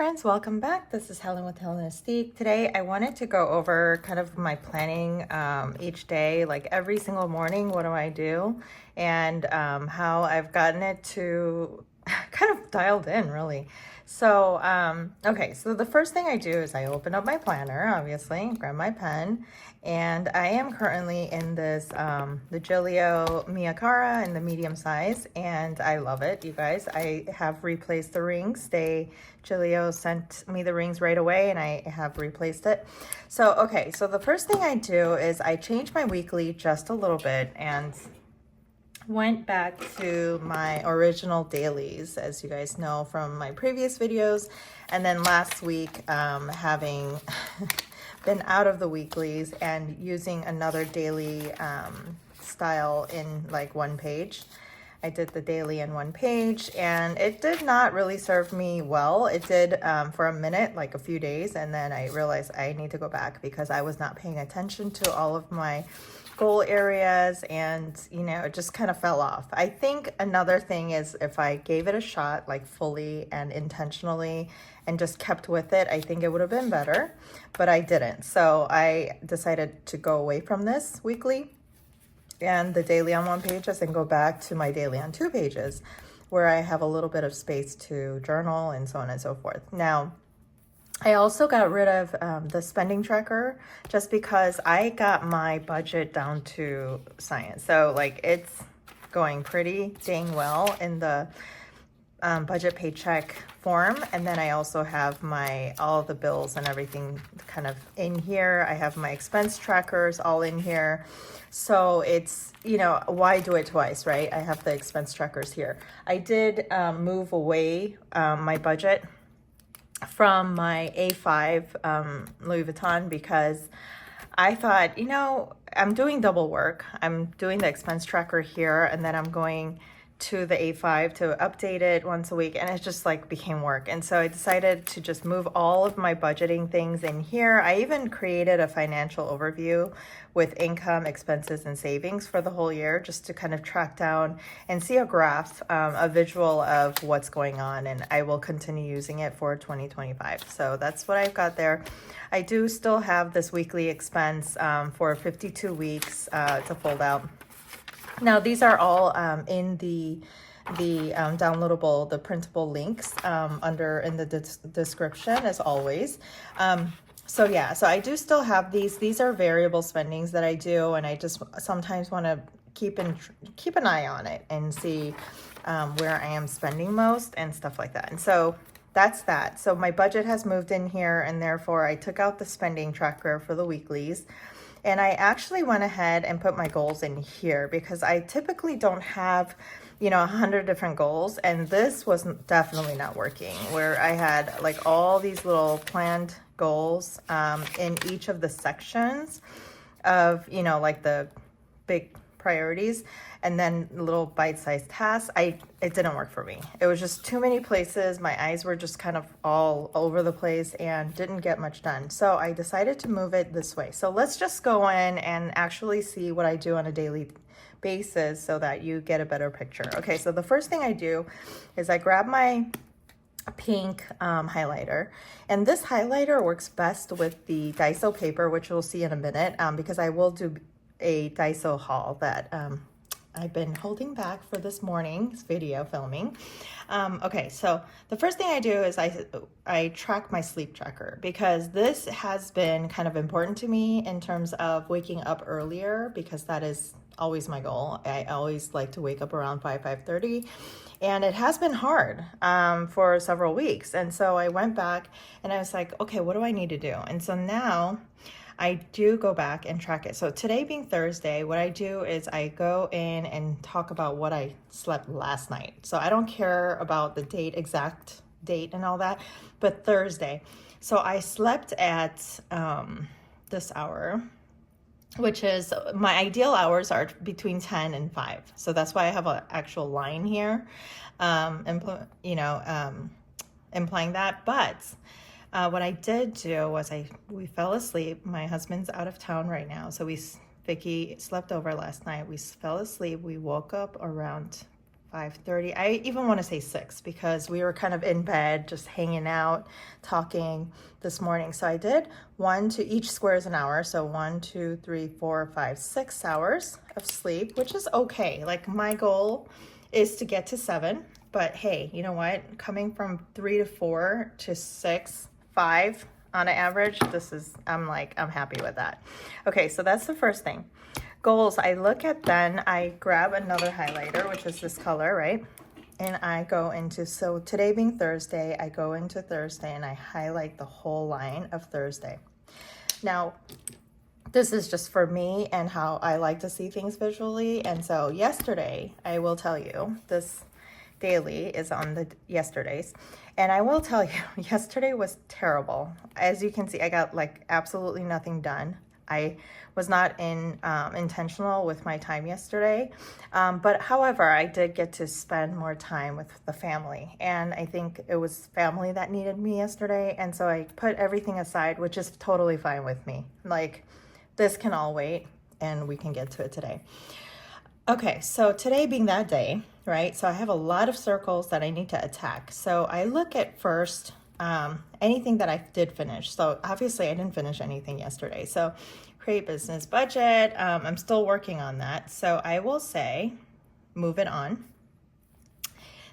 friends, welcome back. This is Helen with Helenistique. Today I wanted to go over kind of my planning each day, like every single morning, what do I do, and how I've gotten it to kind of dialed in really. So, okay, so the first thing I do is I open up my planner, obviously, grab my pen, and I am currently in this, the Giglio Miyakara in the medium size, and I love it, you guys. I have replaced the rings. Giglio sent me the rings right away, and I have replaced it. So, okay, so the first thing I do is I change my weekly just a little bit, and went back to my original dailies, as you guys know from my previous videos. And then last week, having been out of the weeklies and using another daily style in like one page. I did the daily in one page, and it did not really serve me well. It did for a minute, like a few days, and then I realized I need to go back because I was not paying attention to all of my goal areas, and it just kind of fell off. I think another thing is if I gave it a shot, like fully and intentionally, and just kept with it, I think it would have been better, but I didn't. So I decided to go away from this weekly and the daily on one page and go back to my daily on 2 pages, where I have a little bit of space to journal and so on and so forth. Now, I also got rid of the spending tracker just because I got my budget down to science. So like it's going pretty dang well in the budget paycheck form. And then I also have all the bills and everything kind of in here. I have my expense trackers all in here. So it's, why do it twice, right? I have the expense trackers here. I did move away my budget from my A5 Louis Vuitton because I thought, I'm doing double work. I'm doing the expense tracker here, and then I'm going to the A5 to update it once a week, and it just like became work. And so I decided to just move all of my budgeting things in here. I even created a financial overview with income, expenses, and savings for the whole year, just to kind of track down and see a graph, a visual of what's going on. And I will continue using it for 2025. So that's what I've got there. I do still have this weekly expense for 52 weeks to fold out. Now, these are all in the downloadable, the printable links in the description, as always. So yeah, so I do still have these. These are variable spendings that I do, and I just sometimes want to keep an eye on it and see where I am spending most and stuff like that. And so that's that. So my budget has moved in here, and therefore I took out the spending tracker for the weeklies. And I actually went ahead and put my goals in here because I typically don't have, 100 different goals. And this was definitely not working, where I had like all these little planned goals in each of the sections of, like the big priorities, and then little bite-sized tasks. It didn't work for me. It was just too many places. My eyes were just kind of all over the place and didn't get much done. So I decided to move it this way. So let's just go in and actually see what I do on a daily basis so that you get a better picture. Okay, so the first thing I do is I grab my pink highlighter, and this highlighter works best with the Daiso paper, which we'll see in a minute, because I will do a Daiso haul that I've been holding back for this morning's video filming. Okay, so the first thing I do is I track my sleep tracker, because this has been kind of important to me in terms of waking up earlier, because that is always my goal. I always like to wake up around 5:30, and it has been hard for several weeks. And so I went back and I was like, okay, what do I need to do? And so now I do go back and track it. So today being Thursday, what I do is I go in and talk about what I slept last night. So I don't care about the exact date and all that, but Thursday. So I slept at this hour, which is my ideal hours are between 10 and 5. So that's why I have an actual line here, implying that. But what I did do was we fell asleep. My husband's out of town right now, so Vicky slept over last night. We fell asleep. We woke up around 5:30. I even want to say 6 because we were kind of in bed, just hanging out, talking this morning. So I did each square is an hour. So 1, 2, 3, 4, 5, 6 hours of sleep, which is okay. Like my goal is to get to 7, but hey, you know what? Coming from 3 to 4 to 6, 5 on an average, I'm happy with that. Okay, so that's the first thing. Goals, I grab another highlighter, which is this color, right? And I go into, so today being Thursday, I go into Thursday and I highlight the whole line of Thursday. Now, this is just for me and how I like to see things visually. And so yesterday, I will tell you, this daily is on the yesterdays. And I will tell you, yesterday was terrible. As you can see, I got like absolutely nothing done. I was not intentional with my time yesterday. But however, I did get to spend more time with the family. And I think it was family that needed me yesterday. And so I put everything aside, which is totally fine with me. Like, this can all wait and we can get to it today. Okay, so today being that day, right? So I have a lot of circles that I need to attack. So I look at first anything that I did finish. So obviously I didn't finish anything yesterday. So create business budget. I'm still working on that. So I will say, move it on.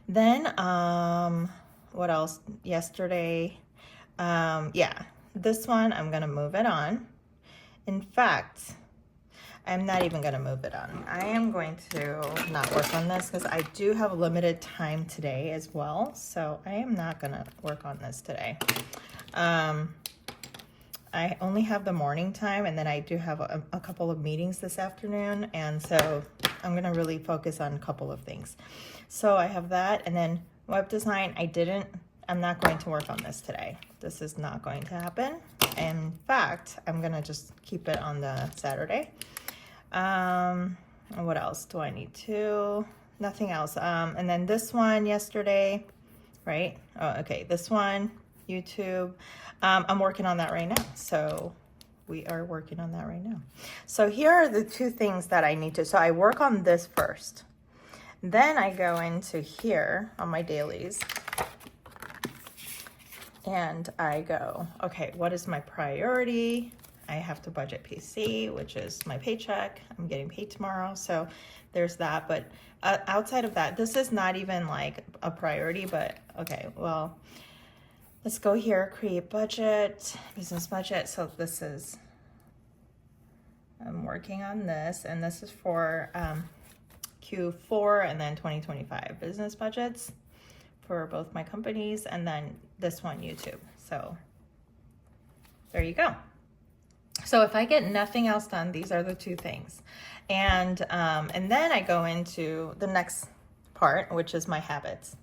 Then what else? Yesterday, yeah, this one, I'm going to move it on. In fact, I'm not even going to move it on. I am going to not work on this because I do have limited time today as well. So I am not going to work on this today. I only have the morning time, and then I do have a couple of meetings this afternoon. And so I'm going to really focus on a couple of things. So I have that. And then web design, I'm not going to work on this today. This is not going to happen. In fact, I'm going to just keep it on the Saturday. What else do I need to? Nothing else. And then this one yesterday, right? Oh, okay. This one, YouTube. I'm working on that right now. So we are working on that right now. So here are the two things that I need to. So I work on this first. Then I go into here on my dailies. And I go, okay, what is my priority? I have to budget PC, which is my paycheck. I'm getting paid tomorrow. So there's that. But outside of that, this is not even like a priority, but okay, well, let's go here, create budget, business budget. So I'm working on this, and this is for Q4 and then 2025 business budgets for both my companies, and then this one, YouTube. So there you go. So if I get nothing else done, these are the two things. And then I go into the next part, which is my habits.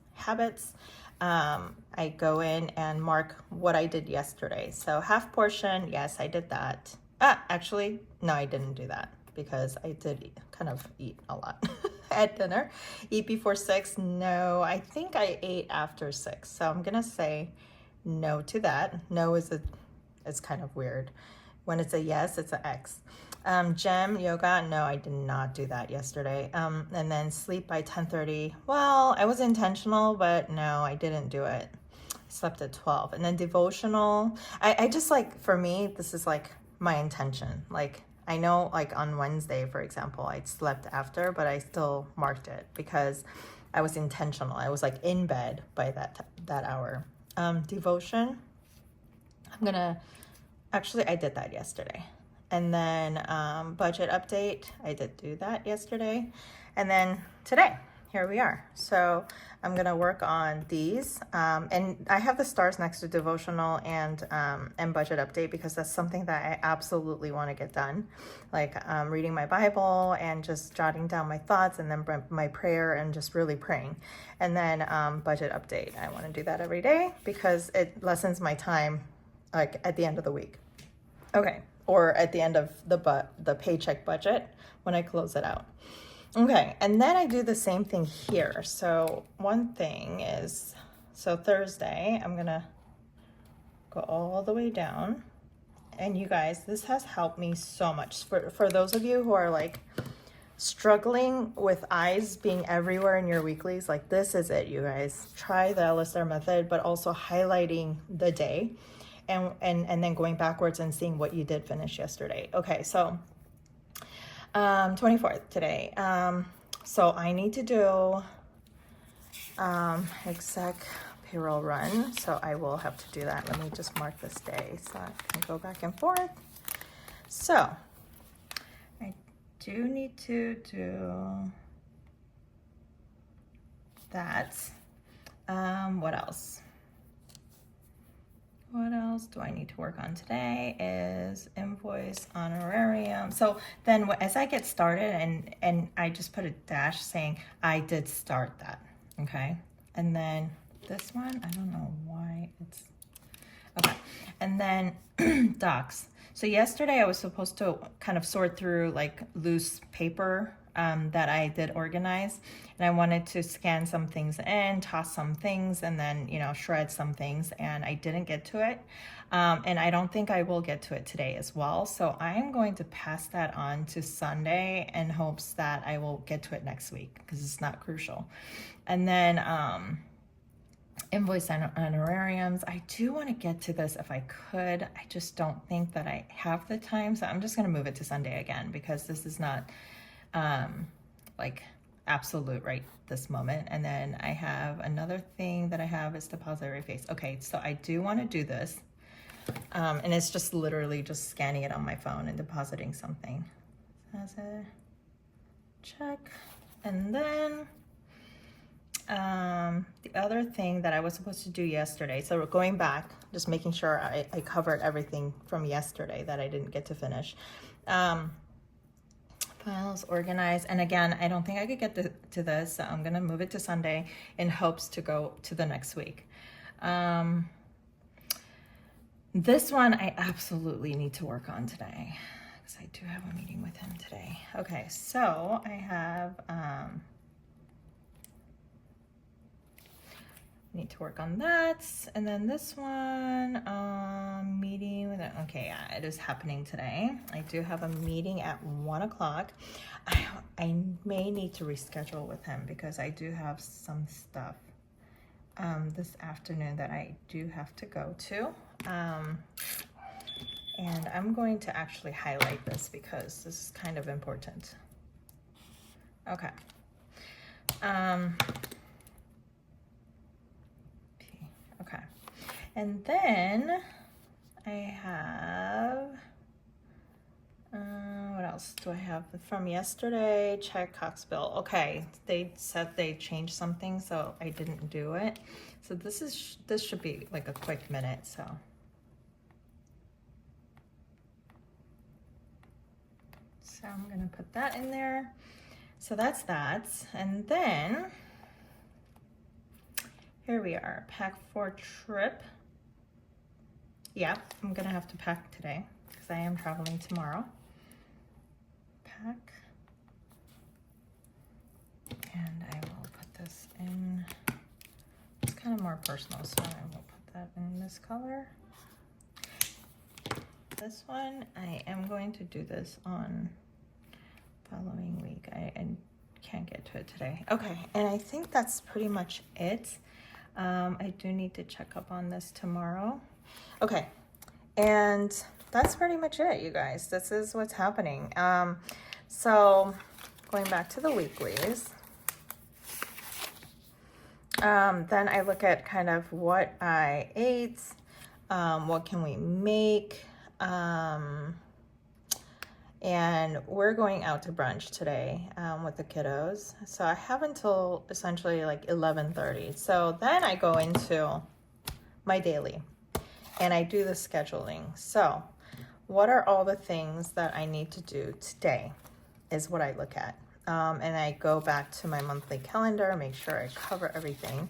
I go in and mark what I did yesterday. So half portion, yes, I did that. Actually, no, I didn't do that because I did kind of eat a lot at dinner. Eat before 6, no, I think I ate after 6. So I'm gonna say no to that. No is kind of weird. When it's a yes, it's an X. Gym, yoga, no, I did not do that yesterday. And then sleep by 10:30. Well, I was intentional, but no, I didn't do it. I slept at 12. And then devotional, I just like, for me, this is like my intention. Like, I know like on Wednesday, for example, I slept after, but I still marked it because I was intentional. I was like in bed by that hour. Devotion, actually, I did that yesterday. And then budget update, I did do that yesterday. And then today, here we are. So I'm gonna work on these. And I have the stars next to devotional and budget update because that's something that I absolutely wanna get done. Like reading my Bible and just jotting down my thoughts, and then my prayer and just really praying. And then budget update, I wanna do that every day because it lessens my time like at the end of the week. Okay, or at the end of the paycheck budget when I close it out. Okay, and then I do the same thing here. So one thing is, so Thursday, I'm gonna go all the way down. And you guys, this has helped me so much. For those of you who are like struggling with eyes being everywhere in your weeklies, like this is it, you guys. Try the LSR method, but also highlighting the day and then going backwards and seeing what you did finish yesterday. Okay, so 24th today. So I need to do exec payroll run. So I will have to do that. Let me just mark this day so I can go back and forth. So I do need to do that. What else? What else do I need to work on today is invoice honorarium. So then as I get started and I just put a dash saying I did start that, okay? And then this one, I don't know why it's, okay. And then docs. So yesterday I was supposed to kind of sort through like loose paper that I did organize, and I wanted to scan some things in, toss some things, and then, you know, shred some things, and I didn't get to it. And I don't think I will get to it today as well. So I'm going to pass that on to Sunday in hopes that I will get to it next week because it's not crucial. And then invoice honorariums. I do want to get to this if I could. I just don't think that I have the time. So I'm just going to move it to Sunday again because this is not like absolute right this moment. And then I have another thing that I have is depository face. Okay, so I do want to do this. And it's just literally just scanning it on my phone and depositing something. That's a check. And then the other thing that I was supposed to do yesterday, so we're going back, just making sure I covered everything from yesterday that I didn't get to finish. Files organized, and again, I don't think I could get to this, so I'm gonna move it to Sunday in hopes to go to the next week. This one I absolutely need to work on today because I do have a meeting with him today. Okay, so I have need to work on that. And then this one, meeting with, okay, yeah, it is happening today. I do have a meeting at 1 o'clock. I may need to reschedule with him because I do have some stuff this afternoon that I do have to go to. And I'm going to actually highlight this because this is kind of important. Okay. Okay, and then I have, what else do I have from yesterday? Check Cox bill. Okay, they said they changed something, so I didn't do it. So this should be like a quick minute, so. So I'm gonna put that in there. So that's that, and then, here we are, pack for trip. Yeah, I'm gonna have to pack today because I am traveling tomorrow. Pack. And I will put this in, it's kind of more personal, so I will put that in this color. This one, I am going to do this on following week. I can't get to it today. Okay, and I think that's pretty much it. I do need to check up on this tomorrow. Okay, and that's pretty much it, you guys. This is what's happening. So going back to the weeklies, then I look at kind of what I ate, what can we make, and we're going out to brunch today with the kiddos. So I have until essentially like 11:30. So then I go into my daily and I do the scheduling. So what are all the things that I need to do today is what I look at. And I go back to my monthly calendar, make sure I cover everything.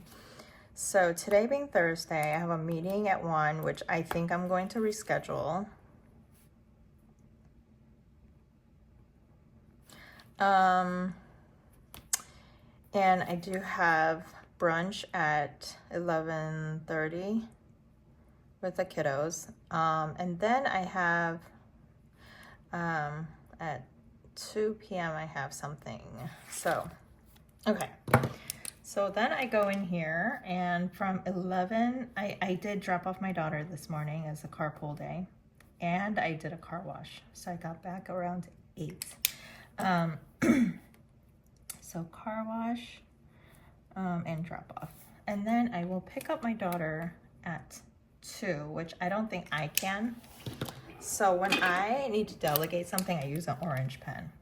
So today being Thursday, I have a meeting at 1, which I think I'm going to reschedule. And I do have brunch at 11:30 with the kiddos. And then I have at 2 p.m. I have something. So, okay. So then I go in here, and from 11, I did drop off my daughter this morning as a carpool day, and I did a car wash. So I got back around 8. So car wash and drop off. And then I will pick up my daughter at 2, which I don't think I can. So when I need to delegate something, I use an orange pen.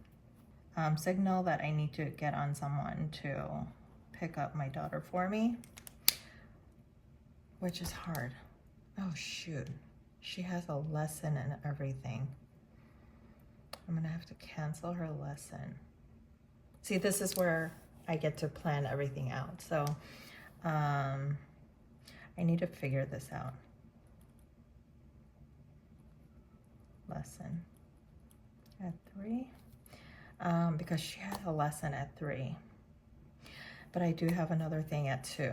Signal that I need to get on someone to pick up my daughter for me, which is hard. Oh shoot, she has a lesson and everything. I'm gonna have to cancel her lesson. See, this is where I get to plan everything out. So I need to figure this out. Lesson at 3, because she has a lesson at 3. But I do have another thing at 2.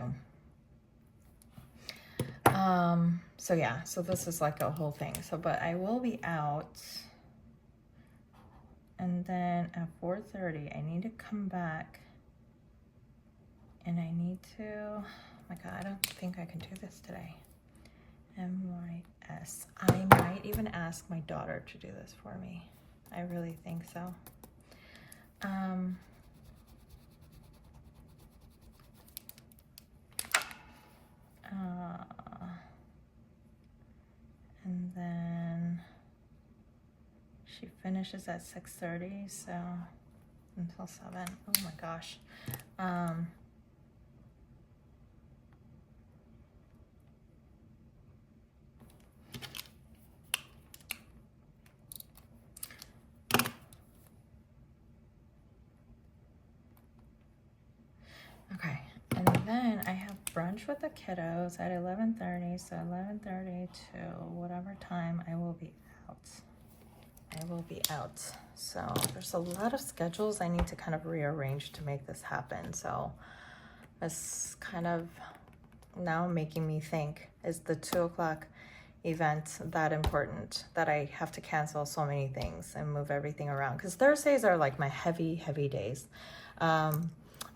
So yeah, so this is like a whole thing. So, but I will be out, and then at 4:30, I need to come back, and I need to, oh my God, I don't think I can do this today. MYS. I might even ask my daughter to do this for me. I really think so. And then she finishes at 6:30, so until 7. Oh my gosh. Okay, and then I have brunch with the kiddos at 11:30, so 11:30 to whatever time I will be out. So there's a lot of schedules I need to kind of rearrange to make this happen. So it's kind of now making me think, is the 2 o'clock event that important that I have to cancel so many things and move everything around? Because Thursdays are like my heavy days.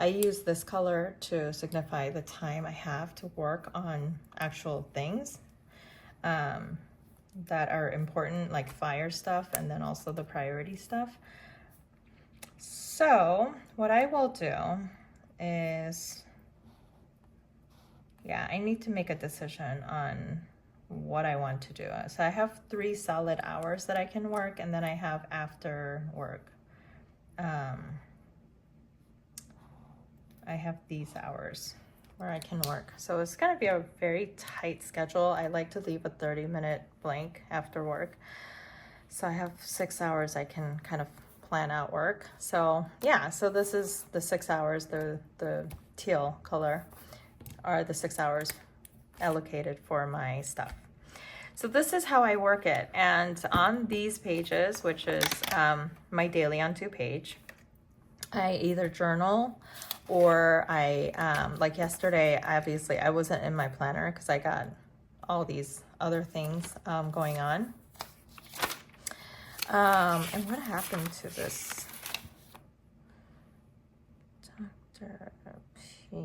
I use this color to signify the time I have to work on actual things that are important, like fire stuff, and then also the priority stuff. So what I will do is, yeah, I need to make a decision on what I want to do. So I have 3 solid hours that I can work, and then I have after work. I have these hours where I can work. So it's gonna be a very tight schedule. I like to leave a 30-minute blank after work. So I have 6 hours I can kind of plan out work. So yeah, so this is the 6 hours, the teal color are the 6 hours allocated for my stuff. So this is how I work it. And on these pages, which is my daily on 2 page, I either journal or I, like yesterday, obviously I wasn't in my planner because I got all these other things going on. And what happened to this? Dr. P.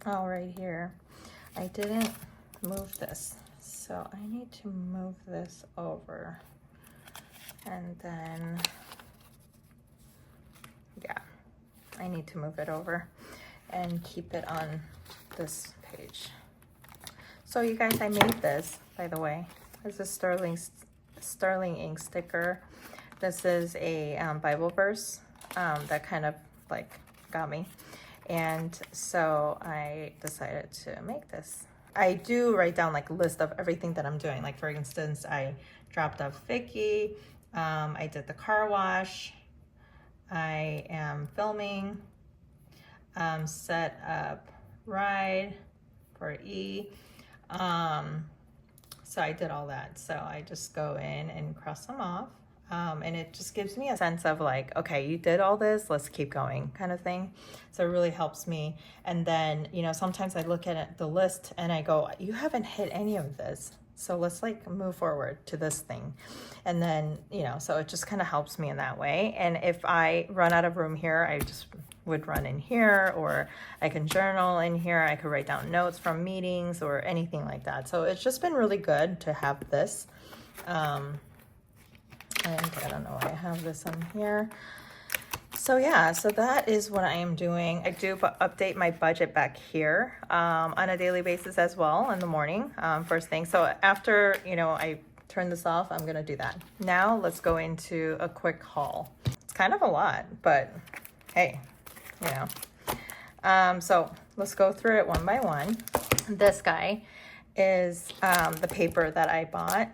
Oh, right here. I didn't move this, so I need to move this over, and then yeah, I need to move it over and keep it on this page. So you guys, I made this, by the way. This is Sterling ink sticker. This is a Bible verse that kind of like got me. And so I decided to make this. I do write down like a list of everything that I'm doing. Like for instance, I dropped off Vicky. I did the car wash. I am filming. Set up ride for E. So I did all that. So I just go in and cross them off. And it just gives me a sense of like, okay, you did all this, let's keep going kind of thing. So it really helps me. And then, you know, sometimes I look at the list and I go, you haven't hit any of this. So let's like move forward to this thing. And then, you know, so it just kind of helps me in that way. And if I run out of room here, I just would run in here, or I can journal in here. I could write down notes from meetings or anything like that. So it's just been really good to have this. And I don't know why I have this on here. So yeah, so that is what I am doing. I do update my budget back here on a daily basis as well in the morning, first thing. So after, you know, I turn this off, I'm gonna do that. Now let's go into a quick haul. It's kind of a lot, but hey, you know. So let's go through it one by one. This guy is the paper that I bought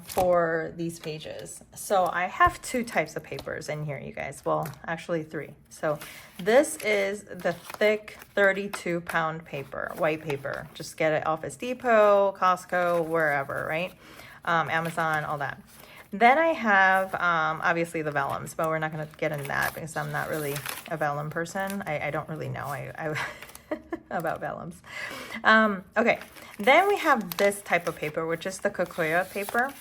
for these pages. So I have two types of papers in here, you guys. Well, actually three. So this is the thick 32-pound paper, white paper. Just get it Office Depot, Costco, wherever, right? Amazon, all that. Then I have, obviously the vellums, but we're not going to get into that because I'm not really a vellum person. I don't really know I about vellums. Okay, then we have this type of paper, which is the Kikuyu paper.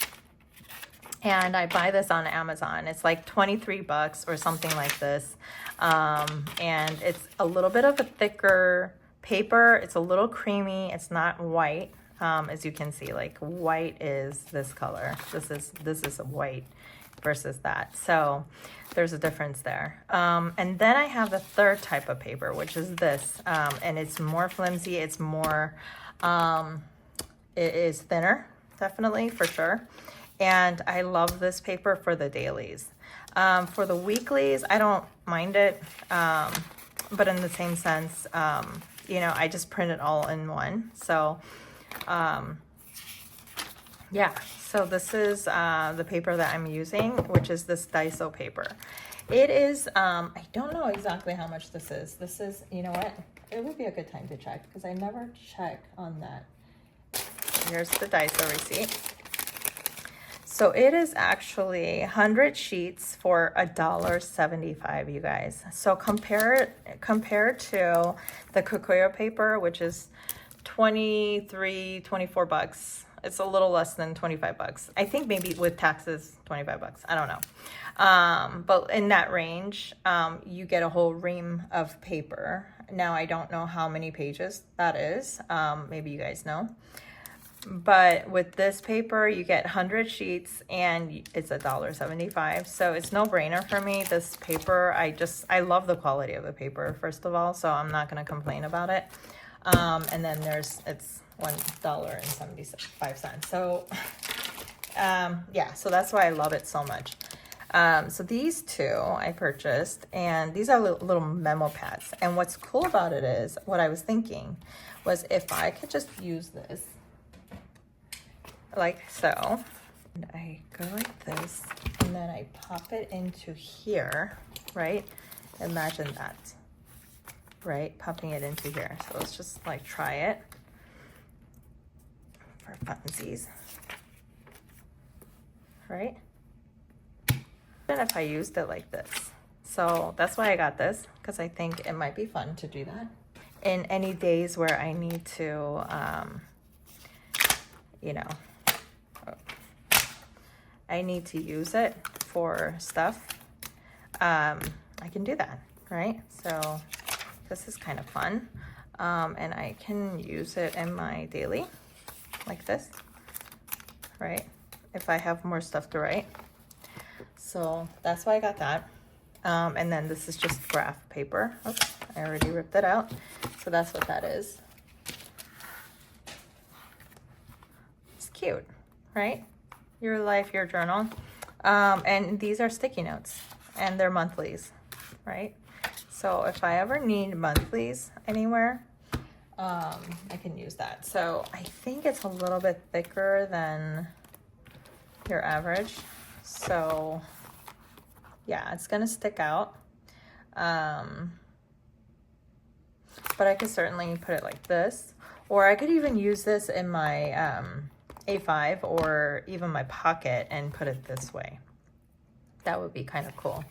And I buy this on Amazon. It's like 23 bucks or something like this. And it's a little bit of a thicker paper. It's a little creamy. It's not white. As you can see, like white is this color. This is a white versus that. So there's a difference there. And then I have the third type of paper, which is this. And it's more flimsy. It's more, it is thinner, definitely, for sure. And I love this paper for the dailies. For the weeklies, I don't mind it. But in the same sense, you know, I just print it all in one. So, yeah, so this is the paper that I'm using, which is this Daiso paper. It is, I don't know exactly how much this is. This is, you know what? It would be a good time to check because I never check on that. Here's the Daiso receipt. So it is actually 100 sheets for $1.75, you guys. So compare to the Kikuyu paper, which is 24 bucks. It's a little less than 25 bucks. I think maybe with taxes, 25 bucks. I don't know. But in that range, you get a whole ream of paper. Now, I don't know how many pages that is. Maybe you guys know. But with this paper, you get 100 sheets and it's $1.75. So it's no brainer for me. This paper, I love the quality of the paper, first of all. So I'm not going to complain about it. And then it's $1.75. So, yeah, so that's why I love it so much. So these two I purchased, and these are little memo pads. And what's cool about it is, what I was thinking was if I could just use this like so, and I go like this, and then I pop it into here, right? Imagine that. Right, popping it into here. So let's just like try it for funsies, right? And if I used it like this. So that's why I got this, because I think it might be fun to do that in any days where I need to, you know, I need to use it for stuff. I can do that, right? So this is kind of fun. And I can use it in my daily like this, right? If I have more stuff to write. So that's why I got that. And then this is just graph paper. Oops, I already ripped it out. So that's what that is. It's cute, right? Your life, your journal. And these are sticky notes and they're monthlies, right? So if I ever need monthlies anywhere, I can use that. So I think it's a little bit thicker than your average. So yeah, it's gonna stick out. But I could certainly put it like this, or I could even use this in my A5 or even my pocket and put it this way, That would be kind of cool.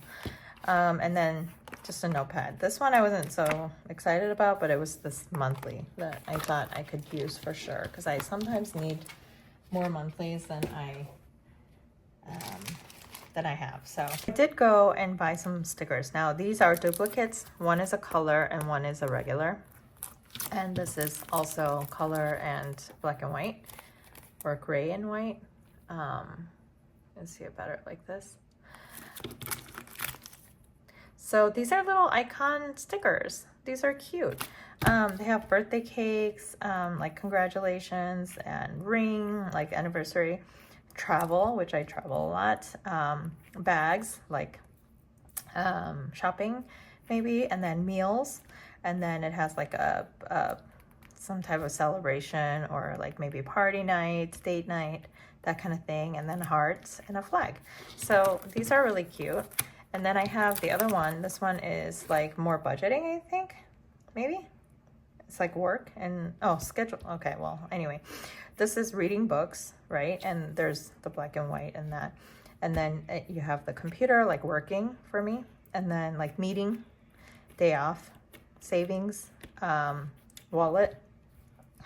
And then just a notepad. This one I wasn't so excited about, but it was this monthly that I thought I could use for sure, because I sometimes need more monthlies than I have. So I did go and buy some stickers. Now these are duplicates. One is a color and one is a regular. And this is also color and black and white, or gray and white. Let's see it better like this. So these are little icon stickers. These are cute. They have birthday cakes, like congratulations, and ring, like anniversary, travel, which I travel a lot, bags, like shopping maybe, and then meals, and then it has like a some type of celebration, or like maybe party night, date night, that kind of thing, and then hearts and a flag. So these are really cute. And then I have the other one. This one is like more budgeting, I think, maybe. It's like work and, oh, schedule. Okay, well, anyway, this is reading books, right? And there's the black and white and that. And then you have the computer, like working for me. And then like meeting, day off, savings, wallet,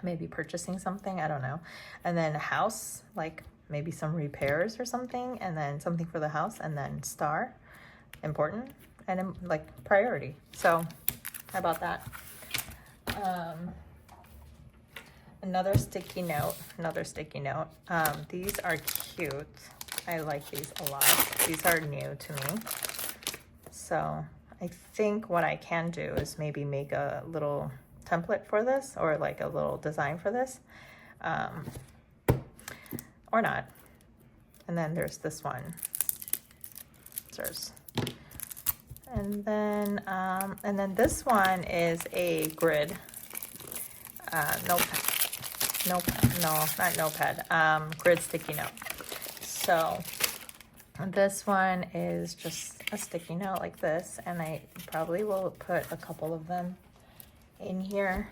maybe purchasing something, I don't know. And then house, like maybe some repairs or something. And then something for the house. And then star, important, and like priority. So how about that? Another sticky note. These are cute. I like these a lot. These are new to me. So I think what I can do is maybe make a little template for this, or like a little design for this, or not. And then there's this one. And then this one is a grid. Grid sticky note. So this one is just a sticky note like this, and I probably will put a couple of them in here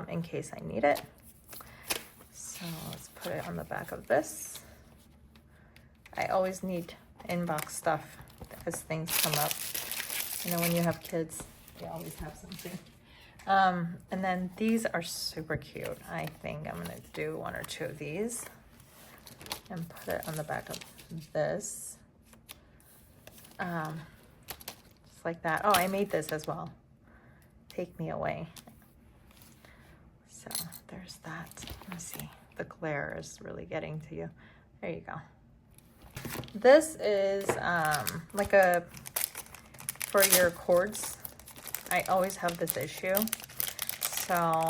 in case I need it. So let's put it on the back of this. I always need inbox stuff as things come up. You know, when you have kids, they always have something. And then these are super cute. I think I'm gonna do one or two of these and put it on the back of this. Just like that. Oh, I made this as well. Take me away. So there's that. Let's see. The glare is really getting to you. There you go. This is like a, for your cords. I always have this issue. So,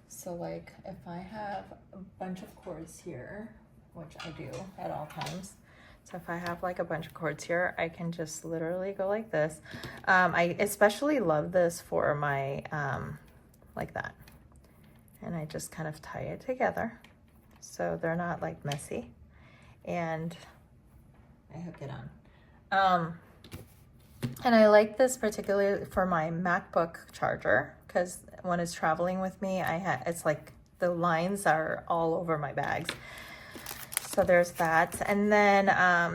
so like if I have a bunch of cords here, which I do at all times. So if I have like a bunch of cords here, I can just literally go like this. I especially love this for my, like that. And I just kind of tie it together so they're not like messy. And I hook it on. And I like this particularly for my MacBook charger, because when it's traveling with me, it's like the lines are all over my bags. So there's that. And then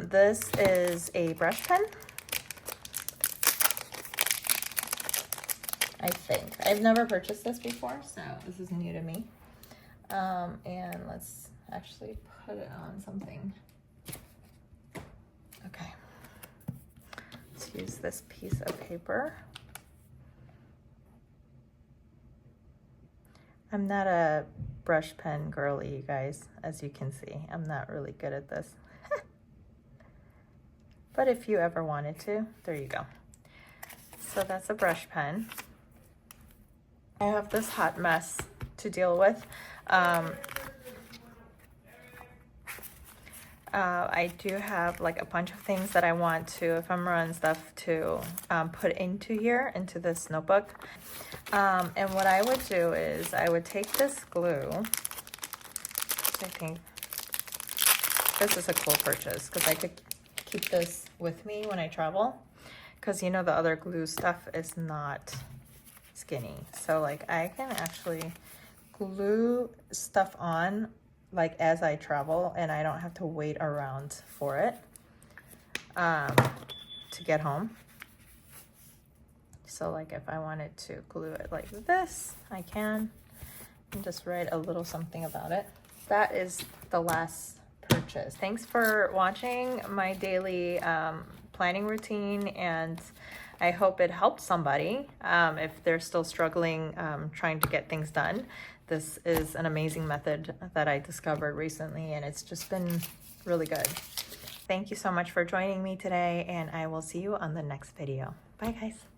this is a brush pen. I think. I've never purchased this before, so this is new to me. And let's actually put it on something. Okay. Let's use this piece of paper. I'm not a brush pen girly, you guys, as you can see. I'm not really good at this. But if you ever wanted to, there you go. So that's a brush pen. I have this hot mess to deal with. I do have like a bunch of things that I want to ephemera and stuff to put into here, into this notebook. And what I would do is I would take this glue. I think this is a cool purchase because I could keep this with me when I travel. Because you know the other glue stuff is not skinny. So like I can actually glue stuff on like as I travel, and I don't have to wait around for it to get home. So like if I wanted to glue it like this, I can, and just write a little something about it. That is the last purchase. Thanks for watching my daily planning routine, and I hope it helped somebody if they're still struggling trying to get things done. This is an amazing method that I discovered recently, and it's just been really good. Thank you so much for joining me today, and I will see you on the next video. Bye, guys.